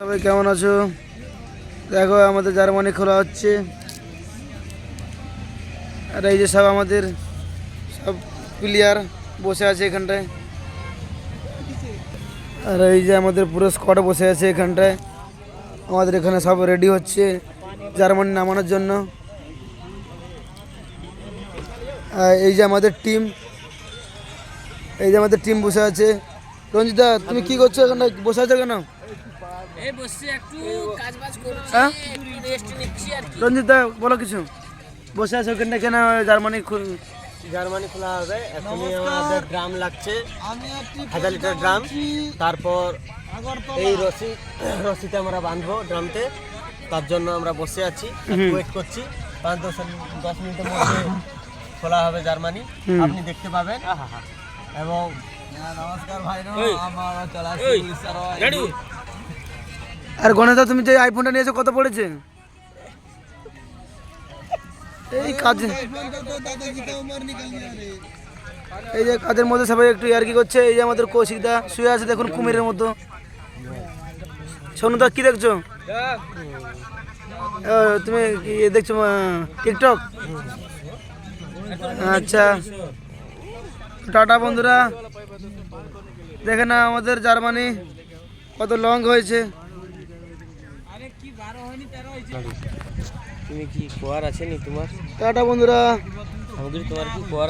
সবাই কেমন আছো? দেখো আমাদের জার্মানি খোলা হচ্ছে, আর এই যে সব আমাদের সব প্লেয়ার বসে আছে এখানটায়, আর এই যে আমাদের পুরো স্কোয়াড বসে আছে এখানটায়। আমাদের এখানে সব রেডি হচ্ছে জার্মানি নামানোর জন্য। আর এই যে আমাদের টিম বসে আছে। রঞ্জিতা, তুমি কি করছো এখানে, বসে আছো কেন? হ্যাঁ? রঞ্জিতা বলো কিছু, বসে আছো ওখানে কেন? জার্মানি খোলা হবে। এখনই আমাদের ড্রাম লাগছে, 1000 লিটার ড্রাম। তারপর এই রশিতে আমরা বাঁধবো ড্রামতে, তার জন্য আমরা বসে আছি, ওয়েট করছি। 5-10 মিনিটের মধ্যে খোলা হবে জার্মানি, আপনি দেখতে পাবেন। এবং নমস্কার ভাই, আর গণেশদা, তুমি যে আইফোনটা নিয়েছো কত পড়েছে? এই কাজে, এই যে কাজের মধ্যে সবাই একটু ইয়ার্কি করছে। এই যে আমাদের কৌশিকদা শুয়ে আছে, দেখুন কুমিরের মতো। সোনুদা কি দেখছো? তুমি কি দেখছো টিকটক? আচ্ছা, টাটা বন্ধুরা। দেখে না আমাদের জার্মানি কত লং হয়েছে। তুমি কি কোয়ার আছে নি তোমার? টাটা বন্ধুরা। তোমার কি কোয়ার